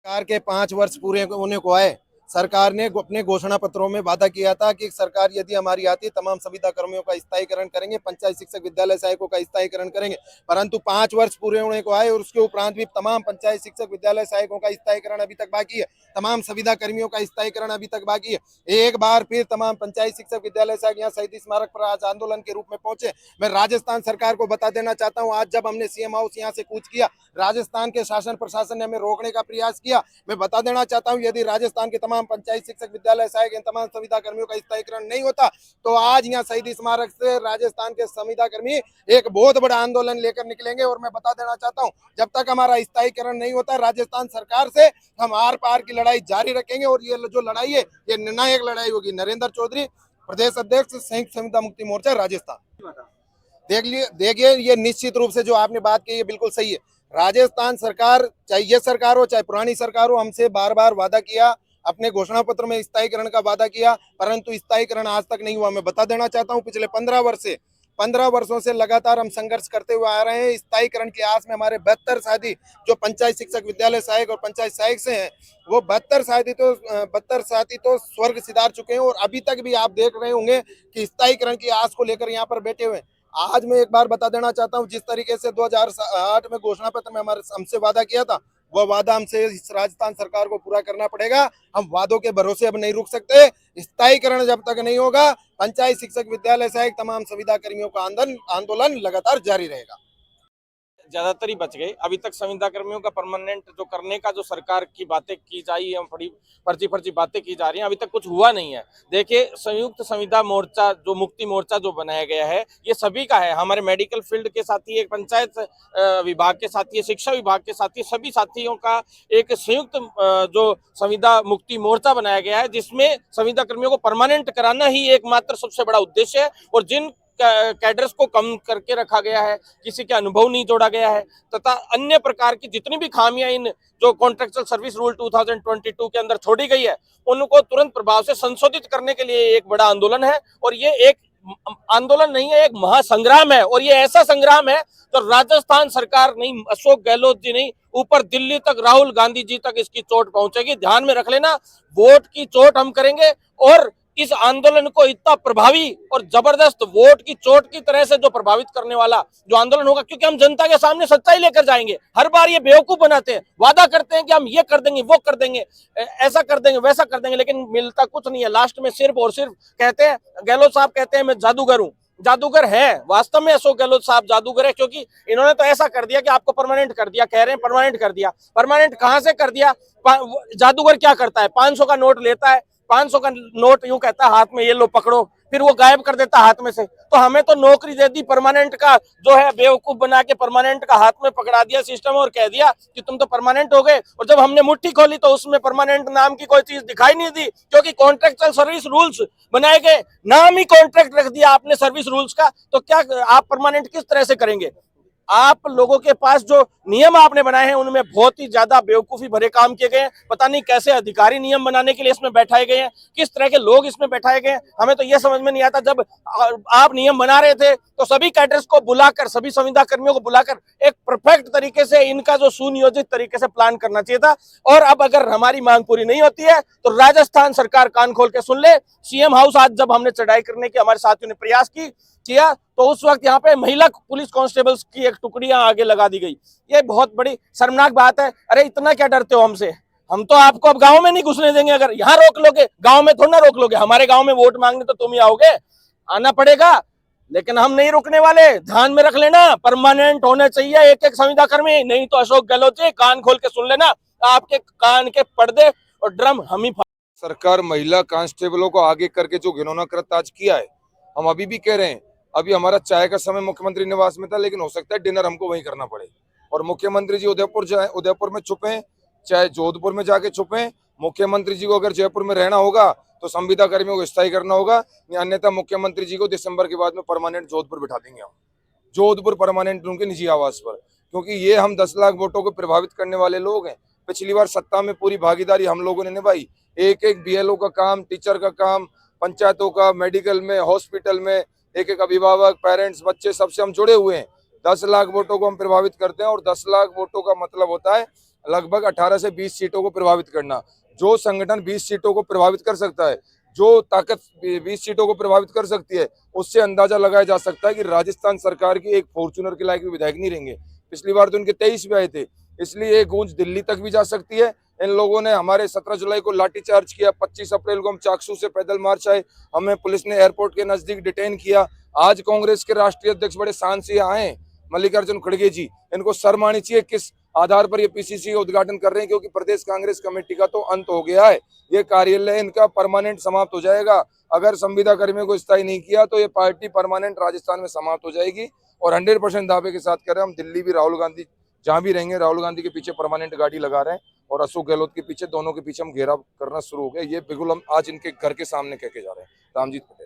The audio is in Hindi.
सरकार के 5 वर्ष पूरे होने को आए। सरकार ने अपने घोषणा पत्रों में वादा किया था कि सरकार यदि हमारी आती तमाम संविदा कर्मियों का स्थायीकरण करेंगे, पंचायत शिक्षक विद्यालय सहायकों का स्थायीकरण करेंगे। परंतु 5 वर्ष पूरे होने को आए और उसके उपरांत भी तमाम पंचायत शिक्षक विद्यालय सहायकों का स्थायीकरण अभी तक बाकी है, तमाम संविदा कर्मियों का स्थायीकरण अभी तक बाकी है। एक बार फिर तमाम पंचायत शिक्षक विद्यालय सहायक यहाँ शहीद स्मारक पर आज आंदोलन के रूप में पहुंचे। मैं राजस्थान सरकार को बता देना चाहता हूँ, आज जब हमने सीएम हाउस यहाँ से कूच किया, राजस्थान के शासन प्रशासन ने हमें रोकने का प्रयास किया। मैं बता देना चाहता हूं, यदि राजस्थान के तमाम पंचायत शिक्षक विद्यालय सहायक तमाम संविदा कर्मियों का स्थायीकरण नहीं होता तो आज यहाँ शहीद स्मारक से राजस्थान के संविदा कर्मी एक बहुत बड़ा आंदोलन लेकर निकलेंगे। और मैं बता देना चाहता हूँ, जब तक हमारा स्थायीकरण नहीं होता, राजस्थान सरकार से हम आर पार की लड़ाई जारी रखेंगे। और ये जो लड़ाई है, ये निर्णायक लड़ाई होगी। नरेंद्र चौधरी, प्रदेश अध्यक्ष, संयुक्त संविदा मुक्ति मोर्चा, राजस्थान। देखिए, ये निश्चित रूप से जो आपने बात की, ये बिल्कुल सही है। राजस्थान सरकार, चाहे ये सरकार हो चाहे पुरानी सरकार हो, हमसे बार बार वादा किया, अपने घोषणा पत्र में स्थायीकरण का वादा किया, परंतु स्थायीकरण आज तक नहीं हुआ। मैं बता देना चाहता हूं, पिछले 15 वर्षों से लगातार हम संघर्ष करते हुए आ रहे हैं। स्थायीकरण की आस में हमारे 72 साथी जो पंचायत शिक्षक विद्यालय सहायक और पंचायत सहायक से हैं, वो 72 साथी तो स्वर्ग सिधार चुके हैं। और अभी तक भी आप देख रहे होंगे कि स्थायीकरण की आस को लेकर यहाँ पर बैठे हुए हैं। आज मैं एक बार बता देना चाहता हूं, जिस तरीके से 2008 में घोषणा पत्र में हमसे वादा किया था, वह वादा हमसे इस राजस्थान सरकार को पूरा करना पड़ेगा। हम वादों के भरोसे अब नहीं रुक सकते। स्थायीकरण जब तक नहीं होगा, पंचायत शिक्षक विद्यालय सहायक तमाम संविदा कर्मियों का आंदोलन लगातार जारी रहेगा। ज्यादातर ही बच गए। अभी तक संविदा कर्मियों का परमानेंट जो करने का जो सरकार की बातें की जा रही है, बड़ी फर्जी बातें की जा रही हैं, अभी तक कुछ हुआ नहीं है। देखिए, संयुक्त संविदा मोर्चा जो मुक्ति मोर्चा जो बनाया गया है, ये सभी का है। हमारे मेडिकल फील्ड के साथी, एक पंचायत विभाग के साथी, शिक्षा विभाग के साथी, सभी साथियों का एक संयुक्त जो संविदा मुक्ति मोर्चा बनाया गया है, जिसमें संविदा कर्मियों को परमानेंट कराना ही एकमात्र सबसे बड़ा उद्देश्य है। और जिन कैडर्स को कम करके रखा गया है, किसी के अनुभव नहीं जोड़ा गया है, तथा अन्य प्रकार की जितनी भी खामियां इन जो कॉन्ट्रेक्चुअल सर्विस रूल 2022 के अंदर छोड़ी गई है, उनको तुरंत प्रभाव से संशोधित करने के लिए एक बड़ा आंदोलन है। और ये एक आंदोलन नहीं है, एक महासंग्राम है। और ये ऐसा संग्राम है तो राजस्थान सरकार नहीं, अशोक गहलोत जी नहीं, ऊपर दिल्ली तक राहुल गांधी जी तक इसकी चोट पहुंचेगी। ध्यान में रख लेना, वोट की चोट हम करेंगे। और इस आंदोलन को इतना प्रभावी और जबरदस्त वोट की चोट की तरह से जो प्रभावित करने वाला जो आंदोलन होगा, क्योंकि हम जनता के सामने सच्चाई लेकर जाएंगे। हर बार ये बेवकूफ बनाते हैं, वादा करते हैं कि हम ये कर देंगे, वो कर देंगे, ऐसा कर देंगे, वैसा कर देंगे, लेकिन मिलता कुछ नहीं है। लास्ट में सिर्फ और सिर्फ कहते हैं, गहलोत साहब कहते हैं मैं जादूगर हूं। जादूगर है, वास्तव में अशोक गहलोत साहब जादूगर है, क्योंकि इन्होंने तो ऐसा कर दिया कि आपको परमानेंट कर दिया, कह रहे हैं परमानेंट कर दिया। परमानेंट कहां से कर दिया? जादूगर क्या करता है? 500 का नोट लेता है, 500 का नोट यूं कहता है हाथ में, ये लो पकड़ो, फिर वो गायब कर देता हाथ में से। तो हमें तो नौकरी दे दी, परमानेंट का जो है बेवकूफ बना के परमानेंट का हाथ में पकड़ा दिया सिस्टम, और कह दिया कि तुम तो परमानेंट हो गए। और जब हमने मुट्ठी खोली तो उसमें परमानेंट नाम की कोई चीज दिखाई नहीं दी, क्योंकि कॉन्ट्रेक्चुअल सर्विस रूल्स बनाए गए, नाम ही कॉन्ट्रैक्ट रख दिया आपने सर्विस रूल्स का। तो क्या आप परमानेंट किस तरह से करेंगे? आप लोगों के पास जो नियम आपने बनाए हैं, उनमें बहुत ही ज्यादा बेवकूफी भरे काम किए गए हैं। पता नहीं कैसे अधिकारी नियम बनाने के लिए इसमें बैठाए गए हैं, किस तरह के लोग इसमें बैठाए गए हैं, हमें तो यह समझ में नहीं आता। जब आप नियम बना रहे थे तो सभी कैडर्स को बुलाकर, सभी संविदा कर्मियों को बुलाकर एक परफेक्ट तरीके से इनका जो सुनियोजित तरीके से प्लान करना चाहिए था। और अब अगर हमारी मांग पूरी नहीं होती है तो राजस्थान सरकार कान खोल के सुन ले। सीएम हाउस आज जब हमने चढ़ाई करने की हमारे साथियों ने प्रयास किया तो उस वक्त यहाँ पे महिला पुलिस कांस्टेबल्स की एक टुकड़ियां आगे लगा दी गई। ये बहुत बड़ी शर्मनाक बात है। अरे इतना क्या डरते हो हमसे? हम तो आपको अब गांव में नहीं घुसने देंगे। अगर यहाँ रोक लोगे, गांव में थोड़ा ना रोक लोगे। हमारे गांव में वोट मांगने तो तुम ही आओगे, आना पड़ेगा, लेकिन हम नहीं रुकने वाले। ध्यान में रख लेना, परमानेंट होने चाहिए एक एक संविदा कर्मी, नहीं तो अशोक गहलोत जी कान खोल के सुन लेना, आपके कान के पर्दे और ड्रम हम ही। सरकार महिला कांस्टेबलों को आगे करके जो घिनौना कृत्य आज किया है, हम अभी भी कह रहे हैं। अभी हमारा चाय का समय मुख्यमंत्री निवास में था, लेकिन हो सकता है डिनर हमको वहीं करना पड़े। और मुख्यमंत्री जी उदयपुर जाए, उदयपुर में छुपे, चाहे जोधपुर में जाके छुपे। मुख्यमंत्री जी को अगर जयपुर में रहना होगा तो संविदा कर्मियों को स्थायी करना होगा, अन्यथा मुख्यमंत्री जी को दिसंबर के बाद में परमानेंट जोधपुर बिठा देंगे। हम जोधपुर परमानेंट उनके निजी आवास पर, क्योंकि ये हम 10 लाख वोटों को प्रभावित करने वाले लोग हैं। पिछली बार सत्ता में पूरी भागीदारी हम लोगों ने निभाई। एक एक बीएलओ का काम, टीचर का काम, पंचायतों का, मेडिकल में, हॉस्पिटल में, एक एक अभिभावक, पेरेंट्स, बच्चे, सबसे हम जुड़े हुए हैं। 10 लाख वोटों को हम प्रभावित करते हैं। और 10 लाख वोटों का मतलब होता है लगभग 18 से 20 सीटों को प्रभावित करना। जो संगठन 20 सीटों को प्रभावित कर सकता है, जो ताकत 20 सीटों को प्रभावित कर सकती है, उससे अंदाजा लगाया जा सकता है कि राजस्थान सरकार की एक फॉर्च्यूनर के लायक भी विधायक नहीं रहेंगे। पिछली बार तो उनके 23 भी आए थे, इसलिए ये गूंज दिल्ली तक भी जा सकती है। इन लोगों ने हमारे 17 जुलाई को लाठीचार्ज किया, 25 अप्रैल को हम चाकसू से पैदल मार्च आए, हमें पुलिस ने एयरपोर्ट के नजदीक डिटेन किया। आज कांग्रेस के राष्ट्रीय अध्यक्ष बड़े शान से आए, मल्लिकार्जुन खड़गे जी, इनको शर्म आनी चाहिए किस आधार पर ये पीसीसी का उद्घाटन कर रहे हैं, क्योंकि प्रदेश कांग्रेस कमेटी का तो अंत हो गया है। ये कार्यालय इनका परमानेंट समाप्त हो जाएगा। अगर संविदा कर्मियों को स्थायी नहीं किया तो ये पार्टी परमानेंट राजस्थान में समाप्त हो जाएगी। और 100% दावे के साथ कह रहे हैं, हम दिल्ली भी राहुल गांधी जहां भी रहेंगे, राहुल गांधी के पीछे परमानेंट गाड़ी लगा रहे हैं और अशोक गहलोत के पीछे, दोनों के पीछे हम घेराव करना शुरू हो गया। ये बिल्कुल हम आज इनके घर के सामने कह के जा रहे हैं। रामजीत पटेल।